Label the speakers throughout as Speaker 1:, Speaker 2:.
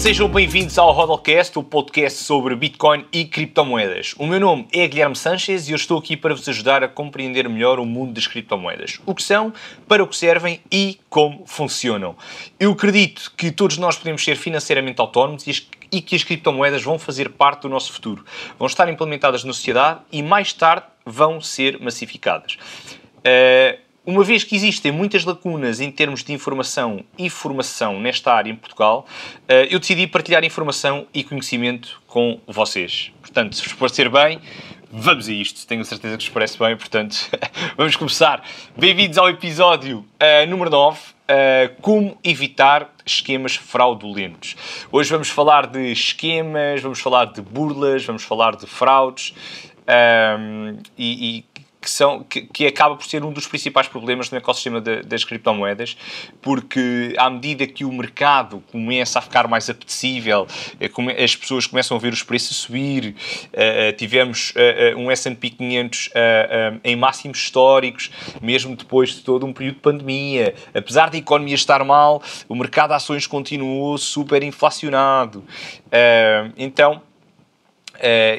Speaker 1: Sejam bem-vindos ao Hodlcast, o podcast sobre Bitcoin e criptomoedas. O meu nome é Guilherme Sanches e eu estou aqui para vos ajudar a compreender melhor o mundo das criptomoedas. O que são, para o que servem e como funcionam. Eu acredito que todos nós podemos ser financeiramente autónomos e que as criptomoedas vão fazer parte do nosso futuro. Vão estar implementadas na sociedade e mais tarde vão ser massificadas. Uma vez que existem muitas lacunas em termos de informação e formação nesta área em Portugal, eu decidi partilhar informação e conhecimento com vocês. Portanto, se vos parecer bem, vamos a isto. Tenho certeza que vos parece bem, portanto, vamos começar. Bem-vindos ao episódio número 9, como evitar esquemas fraudulentos. Hoje vamos falar de esquemas, vamos falar de burlas, vamos falar de fraudes que acaba por ser um dos principais problemas no ecossistema das criptomoedas, porque à medida que o mercado começa a ficar mais apetecível, as pessoas começam a ver os preços subir, tivemos um S&P 500 em máximos históricos, mesmo depois de todo um período de pandemia. Apesar da economia estar mal, o mercado de ações continuou super inflacionado.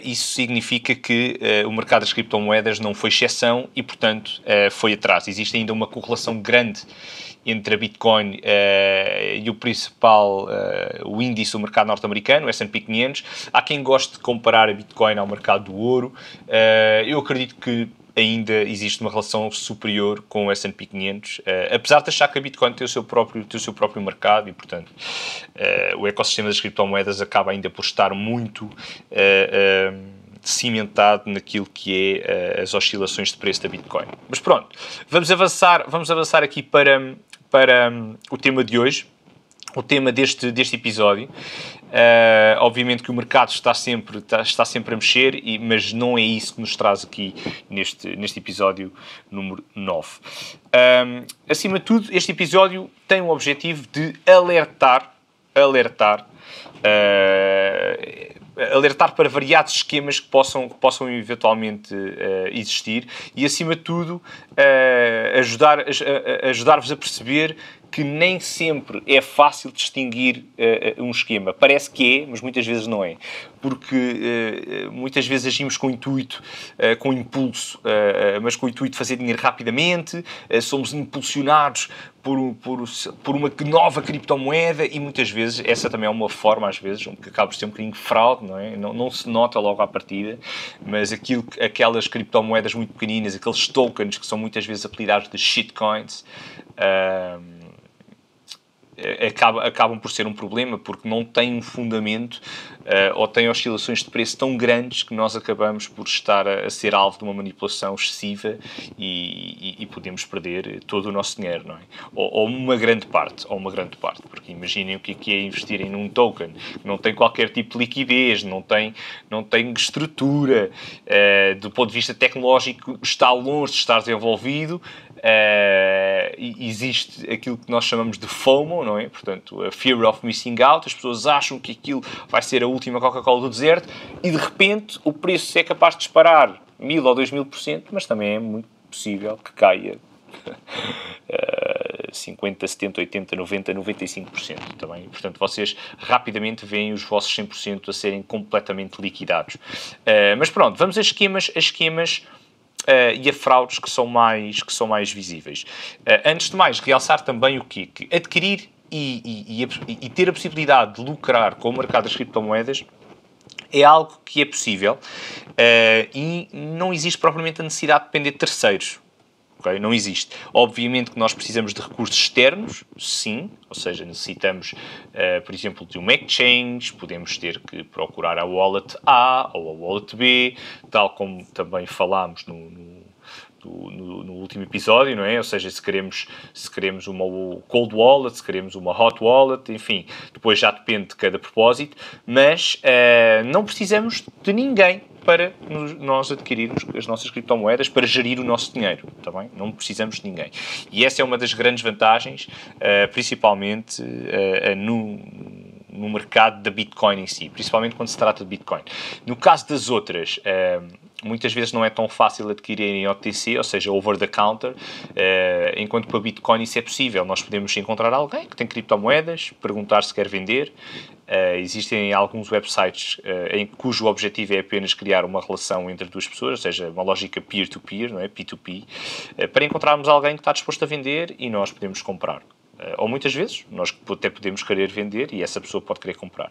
Speaker 1: Isso significa que o mercado das criptomoedas não foi exceção e, portanto, foi atrás. Existe ainda uma correlação grande entre a Bitcoin e o principal, o índice do mercado norte-americano, o S&P 500. Há quem goste de comparar a Bitcoin ao mercado do ouro. Eu acredito que ainda existe uma relação superior com o S&P 500, apesar de achar que a Bitcoin tem o seu próprio mercado e, portanto, o ecossistema das criptomoedas acaba ainda por estar muito cimentado naquilo que é as oscilações de preço da Bitcoin. Mas pronto, vamos avançar aqui para o tema de hoje, o tema deste episódio. Obviamente que o mercado está sempre a mexer, mas não é isso que nos traz aqui neste episódio número 9. Acima de tudo, este episódio tem o objetivo de alertar para variados esquemas que possam eventualmente existir e, acima de tudo, ajudar-vos a perceber que nem sempre é fácil distinguir um esquema. Parece que é, mas muitas vezes não é. Porque muitas vezes agimos com intuito, com impulso, mas com o intuito de fazer dinheiro rapidamente, somos impulsionados por uma nova criptomoeda e muitas vezes essa também é uma forma, às vezes, que acaba por ser um bocadinho de fraude, não é? Não se nota logo à partida, mas aquelas criptomoedas muito pequeninas, aqueles tokens que são muitas vezes apelidados de shitcoins, acabam por ser um problema porque não têm um fundamento ou têm oscilações de preço tão grandes que nós acabamos por estar a ser alvo de uma manipulação excessiva e podemos perder todo o nosso dinheiro, não é? Ou uma grande parte, porque imaginem o que é investirem num token que não tem qualquer tipo de liquidez, não tem estrutura, do ponto de vista tecnológico está longe de estar desenvolvido. Existe aquilo que nós chamamos de FOMO, não é? Portanto, a Fear of Missing Out. As pessoas acham que aquilo vai ser a última Coca-Cola do deserto e, de repente, o preço é capaz de disparar 1000 ou 2000%, mas também é muito possível que caia 50, 70, 80, 90, 95% também. Portanto, vocês rapidamente veem os vossos 100% a serem completamente liquidados. Mas pronto, vamos a esquemas e a fraudes que são mais visíveis. Antes de mais, realçar também o quê? Que adquirir e ter a possibilidade de lucrar com o mercado das criptomoedas é algo que é possível e não existe propriamente a necessidade de depender de terceiros. Okay? Não existe. Obviamente que nós precisamos de recursos externos, sim, ou seja, necessitamos, por exemplo, de uma exchange, podemos ter que procurar a wallet A ou a wallet B, tal como também falámos no último episódio, não é? Ou seja, se queremos uma cold wallet, se queremos uma hot wallet, enfim, depois já depende de cada propósito, mas não precisamos de ninguém para nós adquirirmos as nossas criptomoedas, para gerir o nosso dinheiro, tá bem? Não precisamos de ninguém. E essa é uma das grandes vantagens, principalmente no mercado da Bitcoin em si, principalmente quando se trata de Bitcoin. No caso das outras muitas vezes não é tão fácil adquirir em OTC, ou seja, over the counter, enquanto que a Bitcoin isso é possível. Nós podemos encontrar alguém que tem criptomoedas, perguntar se quer vender. Existem alguns websites cujo objetivo é apenas criar uma relação entre duas pessoas, ou seja, uma lógica peer-to-peer, não é? P2P, para encontrarmos alguém que está disposto a vender e nós podemos comprar. Ou muitas vezes, nós até podemos querer vender e essa pessoa pode querer comprar.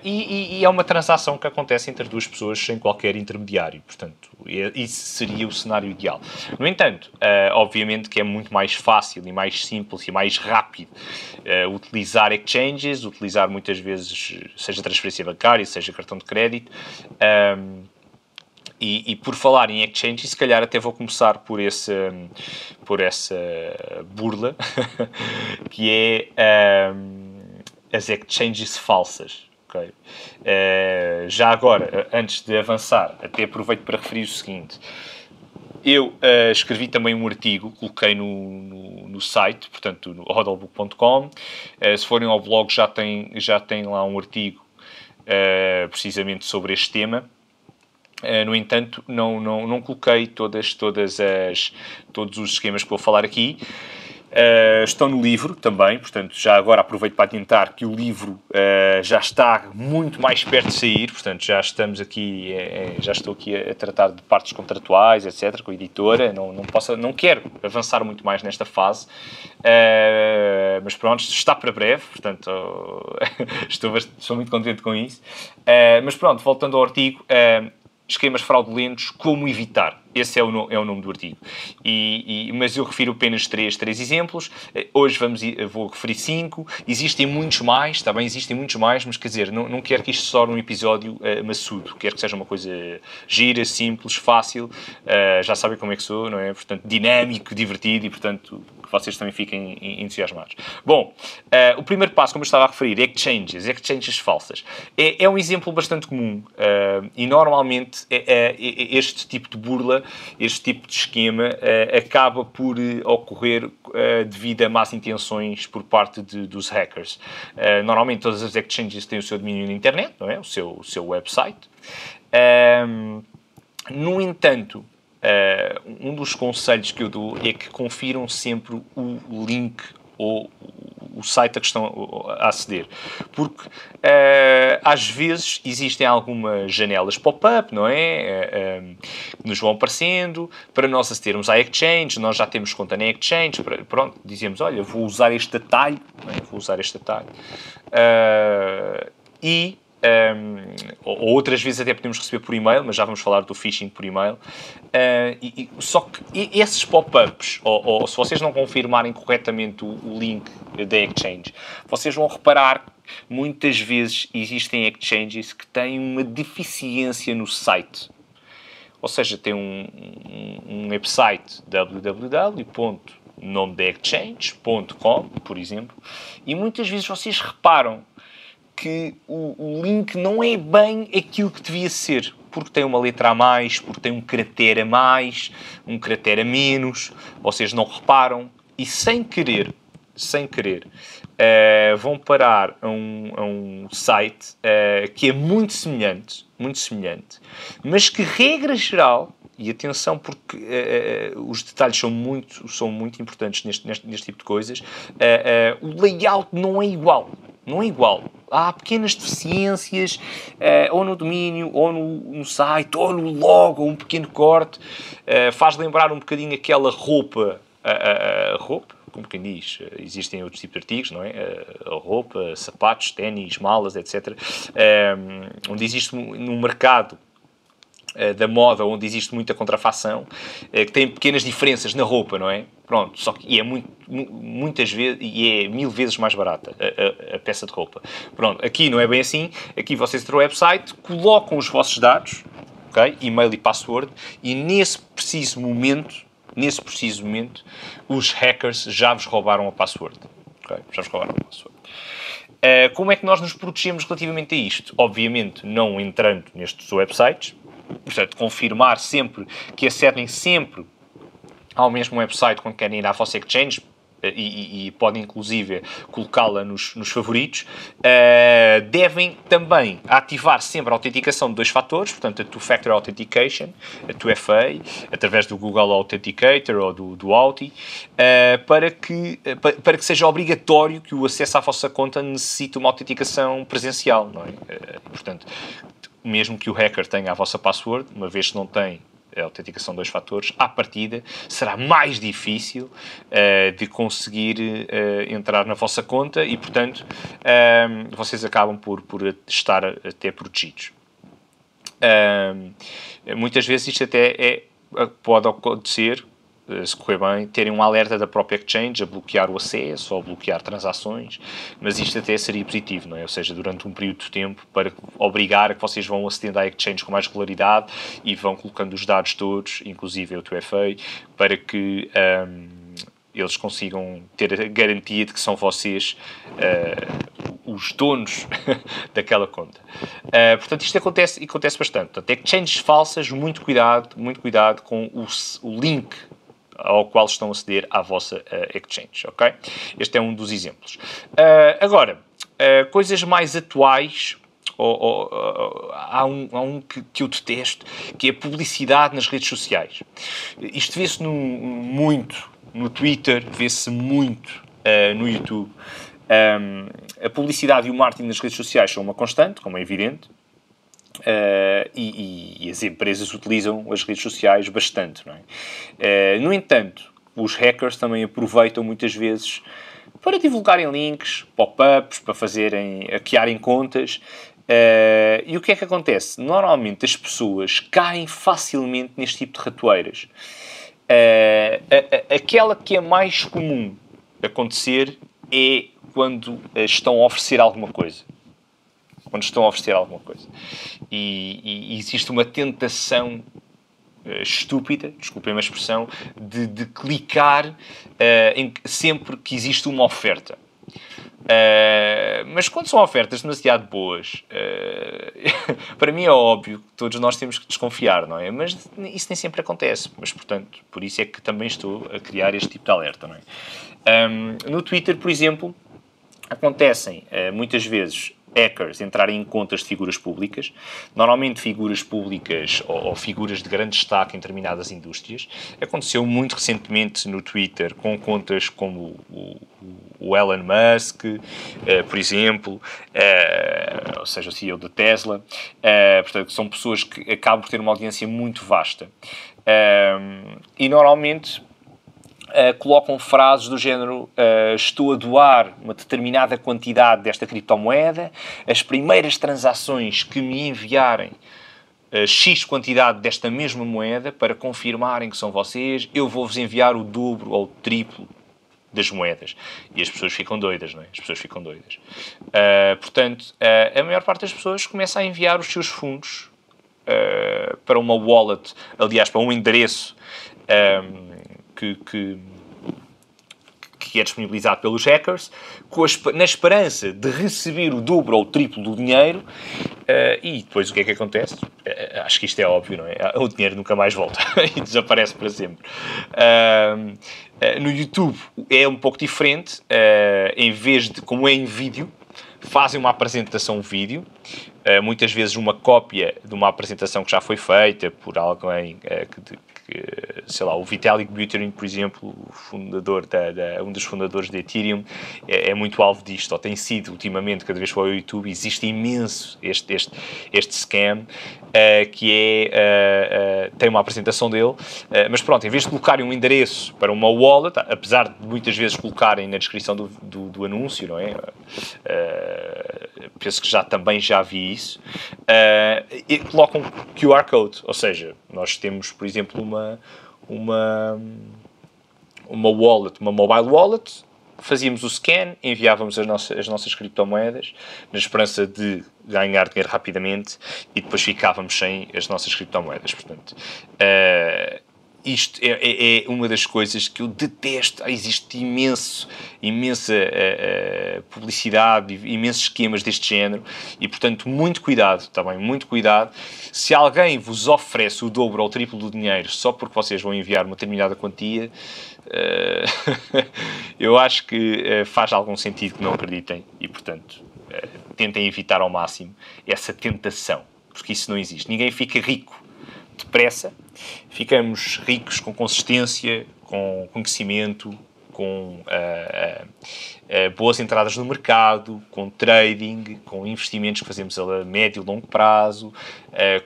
Speaker 1: E é uma transação que acontece entre duas pessoas sem qualquer intermediário. Portanto, isso seria o cenário ideal. No entanto, obviamente que é muito mais fácil e mais simples e mais rápido utilizar exchanges, utilizar muitas vezes, seja transferência bancária, seja cartão de crédito. E por falar em exchange, se calhar até vou começar por essa burla, que é as exchanges falsas. Okay? Já agora, antes de avançar, até aproveito para referir o seguinte. Eu escrevi também um artigo, coloquei no site, portanto, no hodlbook.com. Se forem ao blog, já tem lá um artigo precisamente sobre este tema. No entanto, não coloquei todos os esquemas que vou falar aqui. Estão no livro também, portanto, já agora aproveito para adiantar que o livro já está muito mais perto de sair, portanto, já estou aqui a tratar de partes contratuais, etc., com a editora, não quero avançar muito mais nesta fase, mas pronto, está para breve, portanto, estou muito contente com isso. Mas pronto, voltando ao artigo, esquemas fraudulentos, como evitar. Esse é o nome do artigo. Mas eu refiro apenas três exemplos. Hoje vou referir 5. Existem muitos mais, está bem? Existem muitos mais, mas quer dizer, não quero que isto se torne um episódio maçudo. Quero que seja uma coisa gira, simples, fácil. Já sabem como é que sou, não é? Portanto, dinâmico, divertido e, portanto, que vocês também fiquem entusiasmados. Bom, o primeiro passo, como eu estava a referir, exchanges falsas. É um exemplo bastante comum e, normalmente, este tipo de burla, este tipo de esquema acaba por ocorrer devido a más intenções por parte dos hackers. Normalmente todas as exchanges têm o seu domínio na internet, não é? O seu website. No entanto, um dos conselhos que eu dou é que confiram sempre o link ou o site a que estão a aceder. Porque, às vezes, existem algumas janelas pop-up, não é? Que nos vão aparecendo. Para nós acedermos à exchange, nós já temos conta na exchange. Pronto, dizemos, olha, vou usar este atalho. Não é? Vou usar este atalho. Ou outras vezes até podemos receber por e-mail, mas já vamos falar do phishing por e-mail. Só que esses pop-ups, ou se vocês não confirmarem corretamente o link da exchange, vocês vão reparar que muitas vezes existem exchanges que têm uma deficiência no site. Ou seja, tem um website www.nomedaexchange.com, por exemplo, e muitas vezes vocês reparam que o link não é bem aquilo que devia ser, porque tem uma letra a mais, porque tem um caractere a mais, um caractere a menos, vocês não reparam e sem querer, vão parar a um site que é muito semelhante, mas que, regra geral, e atenção porque os detalhes são muito importantes neste tipo de coisas, o layout não é igual. Há pequenas deficiências, ou no domínio, ou no site, ou no logo, ou um pequeno corte. Faz lembrar um bocadinho aquela roupa, como quem diz, existem outros tipos de artigos, não é? Roupa, sapatos, ténis, malas, etc. Onde existe um mercado da moda, onde existe muita contrafação, que tem pequenas diferenças na roupa, não é? Pronto, só que é muitas vezes, e é 1000 vezes mais barata a peça de roupa. Pronto, aqui não é bem assim. Aqui vocês entram no website, colocam os vossos dados, ok? E-mail e password, e nesse preciso momento, os hackers já vos roubaram a password. Okay? Já vos roubaram a password. Como é que nós nos protegemos relativamente a isto? Obviamente, não entrando nestes websites. Portanto, confirmar sempre que acedem sempre ao mesmo website quando querem ir à vossa exchange, e podem inclusive colocá-la nos favoritos, devem também ativar sempre a autenticação de 2 fatores, portanto a Two-Factor Authentication, a 2FA, através do Google Authenticator ou do Authy, para que seja obrigatório que o acesso à vossa conta necessite uma autenticação presencial, não é? Portanto, mesmo que o hacker tenha a vossa password, uma vez que não tem a autenticação de 2 fatores, à partida será mais difícil de conseguir entrar na vossa conta e, portanto, vocês acabam por estar até protegidos. Muitas vezes isto até pode acontecer, se correr bem, terem um alerta da própria exchange a bloquear o acesso ou a bloquear transações, mas isto até seria positivo, não é? Ou seja, durante um período de tempo, para obrigar a que vocês vão acedendo à exchange com mais regularidade e vão colocando os dados todos, inclusive o 2FA, para que eles consigam ter a garantia de que são vocês os donos daquela conta. Portanto, isto acontece bastante. Portanto, exchanges falsas, muito cuidado com o link ao qual estão a aceder à vossa exchange, ok? Este é um dos exemplos. Agora, coisas mais atuais, há um que eu detesto, que é a publicidade nas redes sociais. Isto vê-se muito no Twitter, vê-se muito no YouTube. A publicidade e o marketing nas redes sociais são uma constante, como é evidente, e as empresas utilizam as redes sociais bastante, não é? No entanto, os hackers também aproveitam muitas vezes para divulgarem links, pop-ups, para hackearem contas. E o que é que acontece? Normalmente as pessoas caem facilmente neste tipo de ratoeiras. Aquela que é mais comum acontecer é quando estão a oferecer alguma coisa. E existe uma tentação estúpida, desculpem a expressão, de clicar sempre que existe uma oferta. Mas quando são ofertas demasiado boas, para mim é óbvio que todos nós temos que desconfiar, não é? Mas isso nem sempre acontece. Mas, portanto, por isso é que também estou a criar este tipo de alerta, não é? No Twitter, por exemplo, acontecem muitas vezes hackers entrarem em contas de figuras públicas, normalmente figuras públicas ou figuras de grande destaque em determinadas indústrias. Aconteceu muito recentemente no Twitter com contas como o Elon Musk, por exemplo, ou seja, o CEO da Tesla. Portanto, são pessoas que acabam por ter uma audiência muito vasta. E normalmente colocam frases do género: estou a doar uma determinada quantidade desta criptomoeda, as primeiras transações que me enviarem X quantidade desta mesma moeda para confirmarem que são vocês, eu vou-vos enviar o dobro ou o triplo das moedas. E as pessoas ficam doidas, não é? Portanto, a maior parte das pessoas começa a enviar os seus fundos para uma wallet, aliás, para um endereço que é disponibilizado pelos hackers, na esperança de receber o dobro ou o triplo do dinheiro, e depois o que é que acontece? Acho que isto é óbvio, não é? O dinheiro nunca mais volta e desaparece para sempre. No YouTube é um pouco diferente, em vez de, como é em vídeo, fazem uma apresentação vídeo, muitas vezes uma cópia de uma apresentação que já foi feita por alguém sei lá, o Vitalik Buterin, por exemplo, o fundador um dos fundadores da Ethereum, é muito alvo disto, ou tem sido ultimamente, cada vez que vai ao YouTube, existe imenso este scam, que tem uma apresentação dele, mas pronto, em vez de colocarem um endereço para uma wallet, apesar de muitas vezes colocarem na descrição do anúncio, não é? Penso que também já vi isso, e colocam QR Code, ou seja, nós temos, por exemplo, uma wallet, uma mobile wallet, fazíamos o scan, enviávamos as nossas criptomoedas, na esperança de ganhar dinheiro rapidamente, e depois ficávamos sem as nossas criptomoedas. Portanto, isto é uma das coisas que eu detesto. Existe imensa publicidade, imensos esquemas deste género e, portanto, muito cuidado, está bem? Muito cuidado. Se alguém vos oferece o dobro ou o triplo do dinheiro só porque vocês vão enviar uma determinada quantia, eu acho que faz algum sentido que não acreditem e, portanto, tentem evitar ao máximo essa tentação, porque isso não existe. Ninguém fica rico depressa, ficamos ricos com consistência, com conhecimento, com boas entradas no mercado, com trading, com investimentos que fazemos a médio e longo prazo,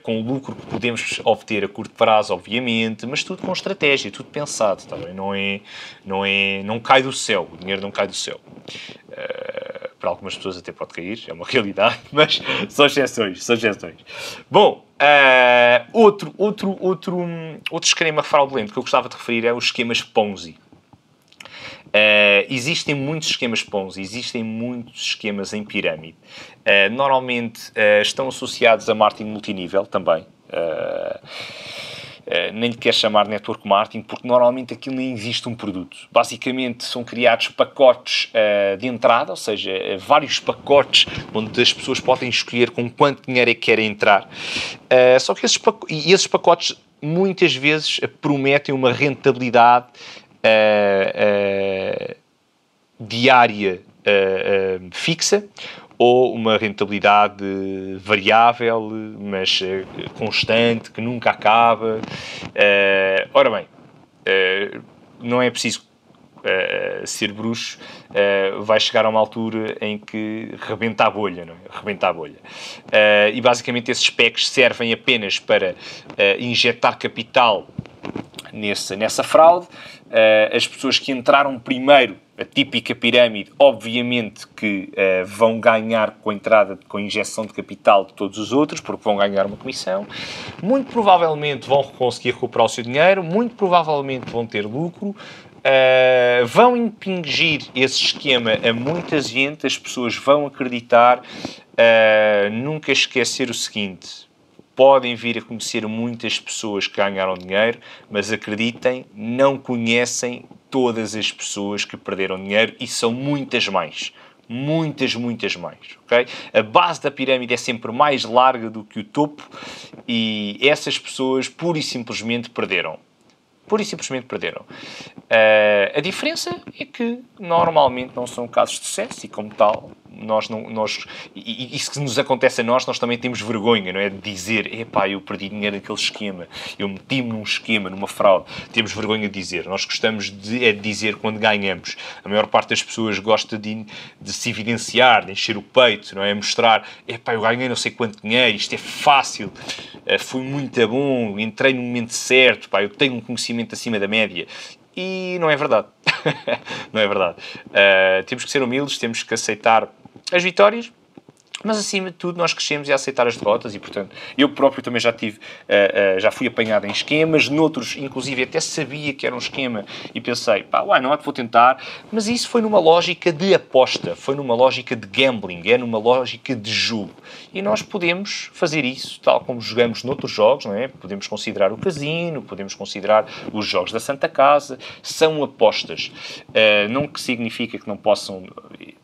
Speaker 1: com o lucro que podemos obter a curto prazo, obviamente, mas tudo com estratégia, tudo pensado, tá bem? Não cai do céu, o dinheiro não cai do céu. Para algumas pessoas até pode cair, é uma realidade, mas são exceções. Bom, outro esquema fraudulento que eu gostava de referir é os esquemas Ponzi. Existem muitos esquemas Ponzi, existem muitos esquemas em pirâmide. Normalmente estão associados a marketing multinível também. Nem lhe quer chamar network marketing, porque normalmente aquilo nem existe um produto. Basicamente são criados pacotes de entrada, ou seja, vários pacotes onde as pessoas podem escolher com quanto dinheiro é que querem entrar. Só que esses pacotes muitas vezes prometem uma rentabilidade diária fixa, ou uma rentabilidade variável, mas constante, que nunca acaba. Ora bem, não é preciso ser bruxo, vai chegar a uma altura em que rebenta a bolha, não é? Rebenta a bolha. E basicamente esses PECs servem apenas para injetar capital nessa fraude. As pessoas que entraram primeiro, a típica pirâmide, obviamente que vão ganhar com a entrada, com a injeção de capital de todos os outros, porque vão ganhar uma comissão. Muito provavelmente vão conseguir recuperar o seu dinheiro, muito provavelmente vão ter lucro, vão impingir esse esquema a muita gente, as pessoas vão acreditar. Nunca esquecer o seguinte: podem vir a conhecer muitas pessoas que ganharam dinheiro, mas acreditem, não conhecem todas as pessoas que perderam dinheiro e são muitas mais. Muitas mais, ok? A base da pirâmide é sempre mais larga do que o topo e essas pessoas pura e simplesmente perderam. A diferença é que normalmente não são casos de sucesso e, como tal, isso que nos acontece a nós também temos vergonha, não é? De dizer, eu perdi dinheiro naquele esquema, eu meti-me num esquema, numa fraude. Temos vergonha de dizer. Nós gostamos de dizer quando ganhamos. A maior parte das pessoas gosta de se evidenciar, de encher o peito, não é? Mostrar, eu ganhei não sei quanto dinheiro, isto é fácil, fui muito bom, entrei no momento certo, eu tenho um conhecimento acima da média. E não é verdade. Não é verdade. Temos que ser humildes, temos que aceitar as vitórias, mas acima de tudo nós crescemos a aceitar as derrotas e, portanto, eu próprio também já fui apanhado em esquemas, noutros, inclusive, até sabia que era um esquema e pensei, não é que vou tentar, mas isso foi numa lógica de aposta, foi numa lógica de gambling, é numa lógica de jogo. E nós podemos fazer isso, tal como jogamos noutros jogos, não é? Podemos considerar o casino, podemos considerar os jogos da Santa Casa, são apostas. Não que significa que não possam,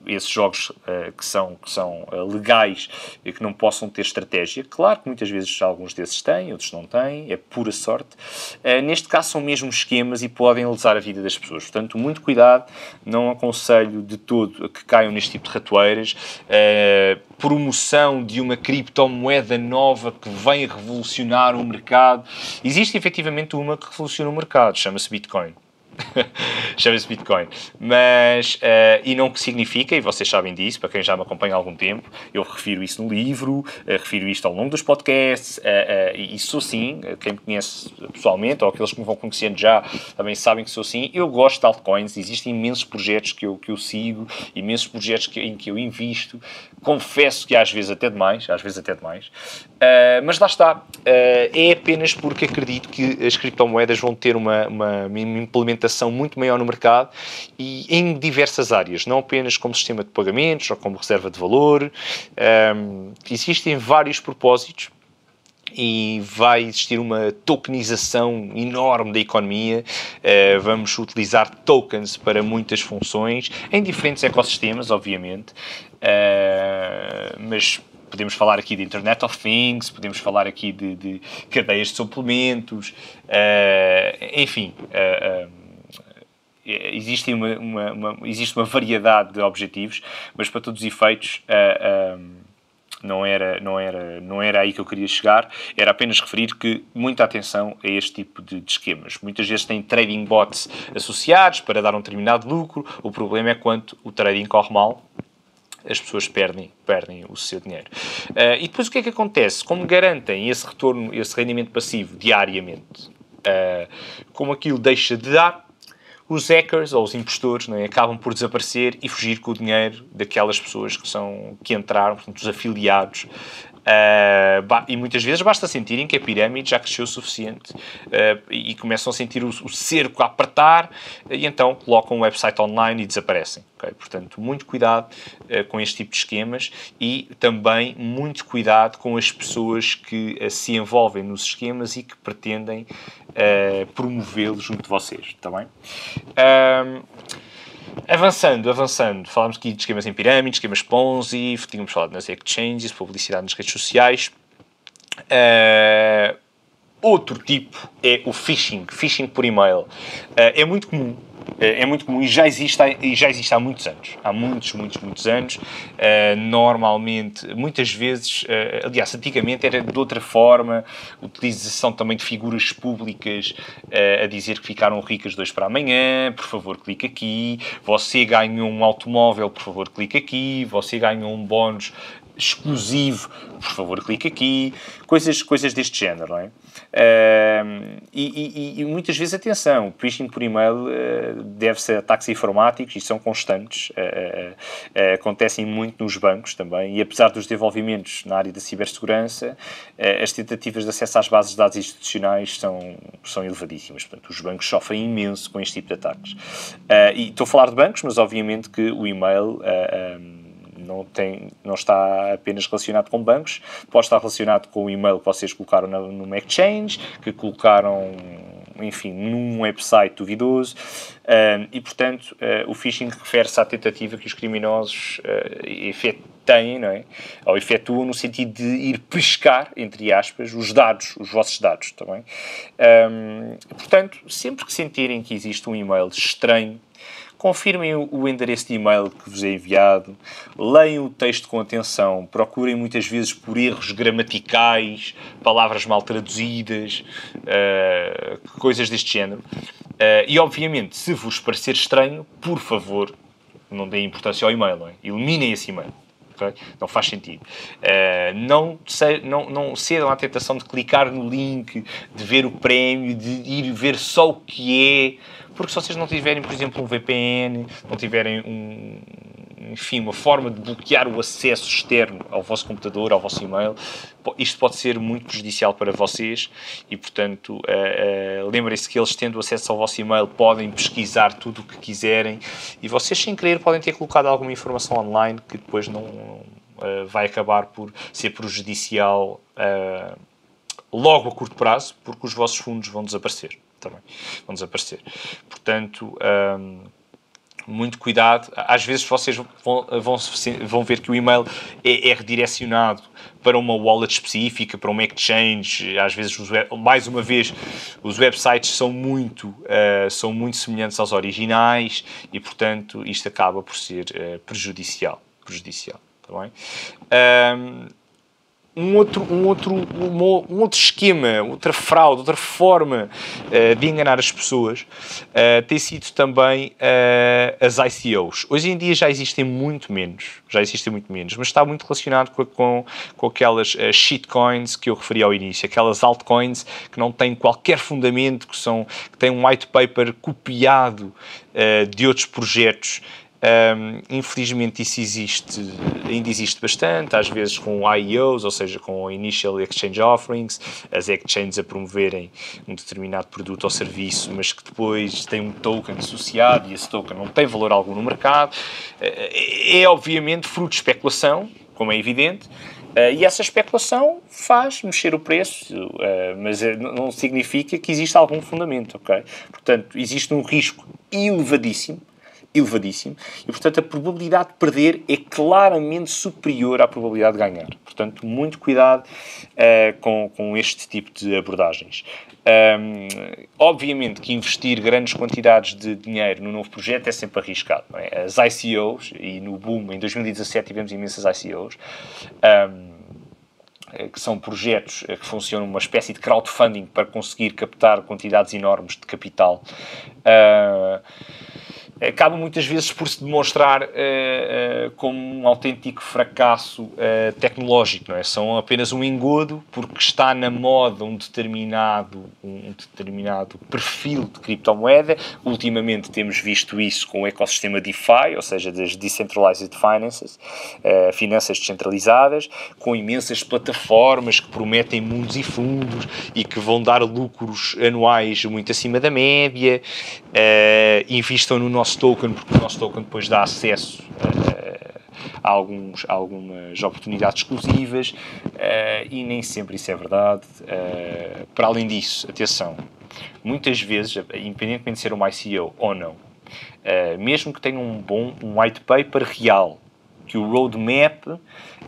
Speaker 1: esses jogos que são legais e que não possam ter estratégia. Claro que muitas vezes alguns desses têm, outros não têm, é pura sorte. Neste caso são mesmo esquemas e podem lesar a vida das pessoas. Portanto, muito cuidado, não aconselho de todo a que caiam neste tipo de ratoeiras. Promoção de uma criptomoeda nova que vem revolucionar o mercado. Existe efetivamente uma que revoluciona o mercado, chama-se Bitcoin. Mas, e não que significa, e vocês sabem disso, para quem já me acompanha há algum tempo, eu refiro isso no livro, refiro isto ao longo dos podcasts, e sou assim, quem me conhece pessoalmente, ou aqueles que me vão conhecendo já, também sabem que sou assim. Eu gosto de altcoins, existem imensos projetos que eu sigo, imensos projetos em que eu invisto, confesso que às vezes até demais, mas lá está, é apenas porque acredito que as criptomoedas vão ter uma implementação muito maior no mercado e em diversas áreas, não apenas como sistema de pagamentos ou como reserva de valor. Existem vários propósitos e vai existir uma tokenização enorme da economia. Vamos utilizar tokens para muitas funções, em diferentes ecossistemas, obviamente, mas podemos falar aqui de Internet of Things, podemos falar aqui de cadeias de suplementos, enfim, existe uma variedade de objetivos, mas para todos os efeitos não era aí que eu queria chegar, era apenas referir que muita atenção a este tipo de esquemas. Muitas vezes têm trading bots associados para dar um determinado lucro. O problema é quando o trading corre mal, as pessoas perdem o seu dinheiro. E depois o que é que acontece? Como garantem esse retorno, esse rendimento passivo diariamente, como aquilo deixa de dar, os hackers ou os impostores, não é, acabam por desaparecer e fugir com o dinheiro daquelas pessoas que entraram, portanto, os afiliados. E muitas vezes basta sentirem que a pirâmide já cresceu o suficiente e começam a sentir o cerco a apertar e então colocam o website online e desaparecem. Okay? Portanto, muito cuidado com este tipo de esquemas e também muito cuidado com as pessoas que se envolvem nos esquemas e que pretendem promovê-los junto de vocês. Está bem? Avançando, falámos aqui de esquemas em pirâmides, esquemas Ponzi, tínhamos falado nas exchanges, publicidade nas redes sociais. Outro tipo é o phishing por e-mail. É muito comum e já existe há muitos anos. Há muitos anos. Normalmente, muitas vezes, aliás, antigamente era de outra forma, utilização também de figuras públicas a dizer que ficaram ricas de hoje para amanhã, por favor clique aqui, você ganhou um automóvel, por favor clique aqui, você ganhou um bónus exclusivo, por favor clique aqui, coisas deste género, não é? E muitas vezes, atenção, o phishing por e-mail deve-se a ataques informáticos e são constantes, acontecem muito nos bancos também, e apesar dos desenvolvimentos na área da cibersegurança, as tentativas de acesso às bases de dados institucionais são elevadíssimas, portanto os bancos sofrem imenso com este tipo de ataques. E estou a falar de bancos, mas obviamente que o e-mail não está apenas relacionado com bancos, pode estar relacionado com o e-mail que vocês colocaram numa exchange, que colocaram, enfim, num website duvidoso, e, portanto, o phishing refere-se à tentativa que os criminosos têm, não é? Ou efetuam no sentido de ir pescar, entre aspas, os vossos dados, também. Portanto, sempre que sentirem que existe um e-mail estranho, confirmem o endereço de e-mail que vos é enviado, leiam o texto com atenção, procurem muitas vezes por erros gramaticais, palavras mal traduzidas, coisas deste género. E, obviamente, se vos parecer estranho, por favor, não deem importância ao e-mail, não é? Eliminem esse e-mail. Okay? Não faz sentido. Não cedam à tentação de clicar no link, de ver o prémio, de ir ver só o que é, porque se vocês não tiverem, por exemplo, um VPN, não tiverem uma forma de bloquear o acesso externo ao vosso computador, ao vosso e-mail, isto pode ser muito prejudicial para vocês e, portanto, lembrem-se que eles, tendo acesso ao vosso e-mail, podem pesquisar tudo o que quiserem e vocês, sem querer, podem ter colocado alguma informação online que depois não vai acabar por ser prejudicial logo a curto prazo, porque os vossos fundos vão desaparecer. Também vão desaparecer. Portanto, muito cuidado. Às vezes vocês vão ver que o e-mail é redirecionado para uma wallet específica, para uma exchange. Às vezes, mais uma vez, os websites são muito semelhantes aos originais e, portanto, isto acaba por ser prejudicial. Tá bem? Um outro esquema, outra fraude, outra forma de enganar as pessoas tem sido também as ICOs. Hoje em dia já existem muito menos, mas está muito relacionado com aquelas shitcoins que eu referi ao início, aquelas altcoins que não têm qualquer fundamento, que têm um white paper copiado de outros projetos. Infelizmente isso ainda existe bastante, às vezes com IEOs, ou seja, com Initial Exchange Offerings, as exchanges a promoverem um determinado produto ou serviço, mas que depois tem um token associado e esse token não tem valor algum no mercado. É obviamente fruto de especulação, como é evidente, E essa especulação faz mexer o preço, mas não significa que exista algum fundamento, ok? Portanto, existe um risco elevadíssimo, e, portanto, a probabilidade de perder é claramente superior à probabilidade de ganhar. Portanto, muito cuidado com este tipo de abordagens. Obviamente que investir grandes quantidades de dinheiro no novo projeto é sempre arriscado, não é? As ICOs, e no boom, em 2017 tivemos imensas ICOs, que são projetos que funcionam uma espécie de crowdfunding para conseguir captar quantidades enormes de capital, acaba muitas vezes por se demonstrar como um autêntico fracasso tecnológico, não é? São apenas um engodo porque está na moda um determinado perfil de criptomoeda. Ultimamente temos visto isso com o ecossistema DeFi, ou seja, das Decentralized Finances, finanças descentralizadas, com imensas plataformas que prometem mundos e fundos e que vão dar lucros anuais muito acima da média. Investam no nosso token, porque o nosso token depois dá acesso a algumas oportunidades exclusivas, e nem sempre isso é verdade. Para além disso, atenção, muitas vezes, independentemente de ser uma ICO ou não, mesmo que tenha um white paper real, que o roadmap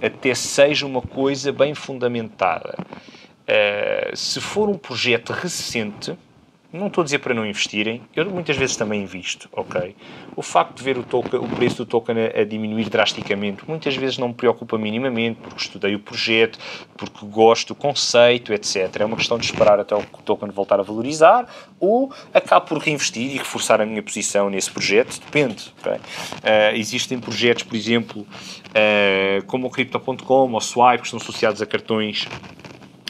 Speaker 1: até seja uma coisa bem fundamentada, se for um projeto recente, não estou a dizer para não investirem, eu muitas vezes também invisto, ok? O facto de ver o preço do token a diminuir drasticamente, muitas vezes não me preocupa minimamente, porque estudei o projeto, porque gosto do conceito, etc. É uma questão de esperar até o token voltar a valorizar, ou acabo por reinvestir e reforçar a minha posição nesse projeto, depende, ok? Existem projetos, por exemplo, como o Crypto.com ou Swipe, que estão associados a cartões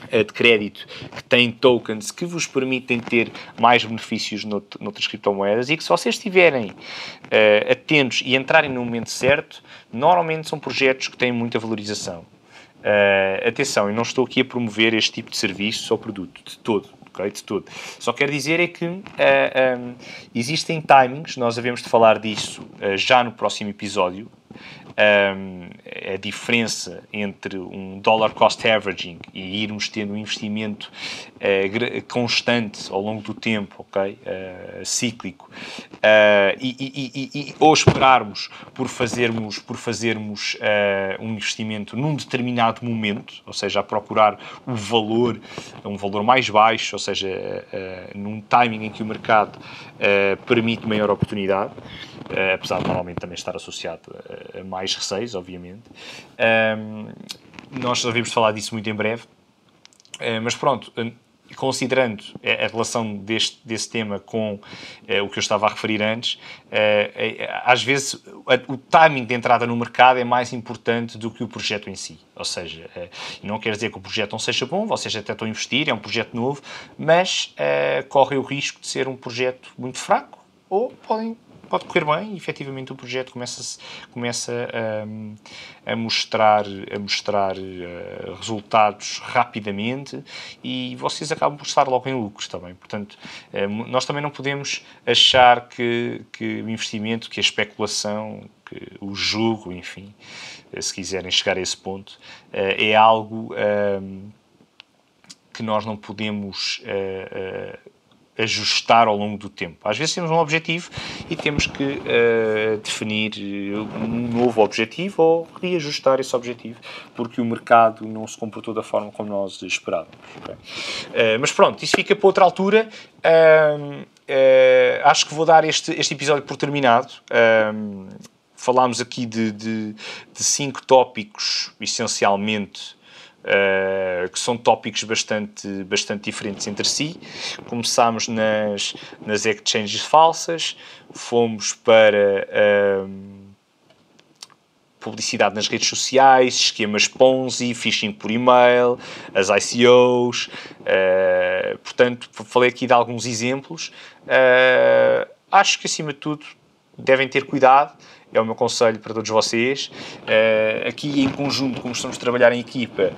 Speaker 1: de crédito, que têm tokens que vos permitem ter mais benefícios noutras criptomoedas, e que, se vocês estiverem atentos e entrarem no momento certo, normalmente são projetos que têm muita valorização. Atenção, eu não estou aqui a promover este tipo de serviço ou produto, de todo. Okay, de todo. Só quero dizer é que existem timings, nós havemos de falar disso já no próximo episódio. A diferença entre um dollar cost averaging e irmos tendo um investimento constante ao longo do tempo, ok? Cíclico, ou esperarmos por fazermos um investimento num determinado momento, ou seja, a procurar um valor mais baixo, ou seja, num timing em que o mercado permite maior oportunidade, apesar de normalmente também estar associado a mais receios, obviamente. Nós devemos falar disso muito em breve, mas pronto, considerando a relação desse tema com o que eu estava a referir antes, às vezes o timing de entrada no mercado é mais importante do que o projeto em si. Ou seja, não quer dizer que o projeto não seja bom, vocês até estão a investir, é um projeto novo, mas corre o risco de ser um projeto muito fraco, ou pode correr bem e, efetivamente, o projeto começa a mostrar resultados rapidamente, e vocês acabam por estar logo em lucros também. Portanto, nós também não podemos achar que o investimento, que a especulação, que o jogo, enfim, se quiserem chegar a esse ponto, é algo que nós não podemos ajustar ao longo do tempo. Às vezes temos um objetivo e temos que definir um novo objetivo ou reajustar esse objetivo, porque o mercado não se comportou da forma como nós esperávamos. Okay? Mas pronto, isso fica para outra altura. Acho que vou dar este episódio por terminado. Falámos aqui de 5 tópicos, essencialmente, que são tópicos bastante diferentes entre si. Começámos nas exchanges falsas, fomos para publicidade nas redes sociais, esquemas Ponzi, phishing por e-mail, as ICOs. Portanto, falei aqui de alguns exemplos. Acho que, acima de tudo, devem ter cuidado. É o meu conselho para todos vocês. Aqui em conjunto, como estamos a trabalhar em equipa,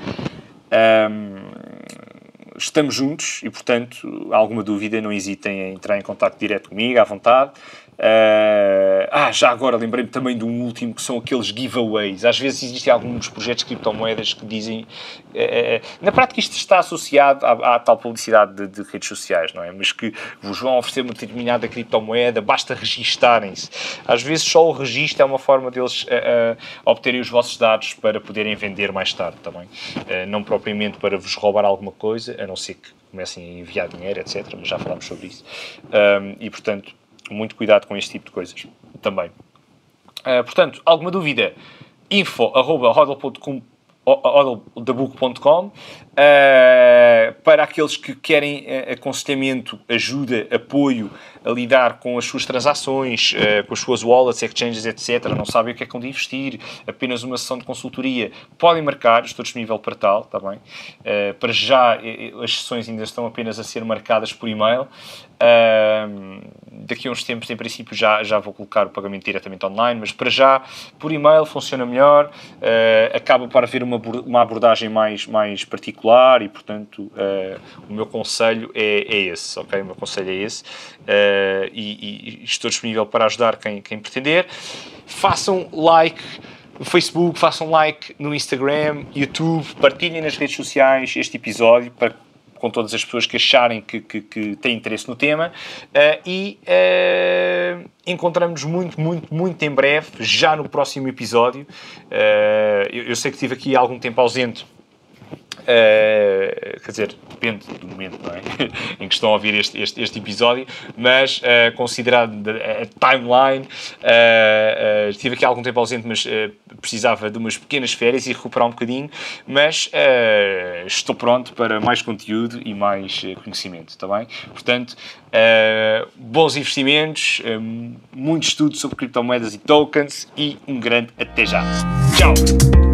Speaker 1: estamos juntos e, portanto, alguma dúvida, não hesitem em entrar em contacto direto comigo, à vontade. Já agora lembrei-me também de um último, que são aqueles giveaways. Às vezes existem alguns projetos de criptomoedas que dizem... na prática isto está associado à tal publicidade de redes sociais, não é? Mas que vos vão oferecer uma determinada criptomoeda, basta registarem-se. Às vezes só o registro é uma forma deles obterem os vossos dados para poderem vender mais tarde também. Não propriamente para vos roubar alguma coisa, a não ser que comecem a enviar dinheiro, etc. Mas já falámos sobre isso. E, portanto, muito cuidado com este tipo de coisas também. Portanto, alguma dúvida? info@hodl.com para aqueles que querem aconselhamento, ajuda, apoio a lidar com as suas transações, com as suas wallets, exchanges, etc. Não sabem o que é onde investir, apenas uma sessão de consultoria, podem marcar, estou disponível para tal, está bem? Para já, as sessões ainda estão apenas a ser marcadas por e-mail. Daqui a uns tempos, em princípio, já vou colocar o pagamento diretamente online, mas para já, por e-mail, funciona melhor, acaba por haver uma abordagem mais particular e, portanto, o meu conselho é esse, ok? O meu conselho é esse e estou disponível para ajudar quem pretender. Façam like no Facebook, façam like no Instagram, YouTube, partilhem nas redes sociais este episódio com todas as pessoas que acharem que têm interesse no tema encontramos-nos muito em breve, já no próximo episódio. Eu sei que estive aqui há algum tempo ausente, quer dizer, depende do momento, não é? em que estão a ouvir este episódio, mas considerado a timeline, estive aqui há algum tempo ausente, mas precisava de umas pequenas férias e recuperar um bocadinho, mas estou pronto para mais conteúdo e mais conhecimento, está bem? Portanto, bons investimentos, muito estudo sobre criptomoedas e tokens e um grande até já. Tchau!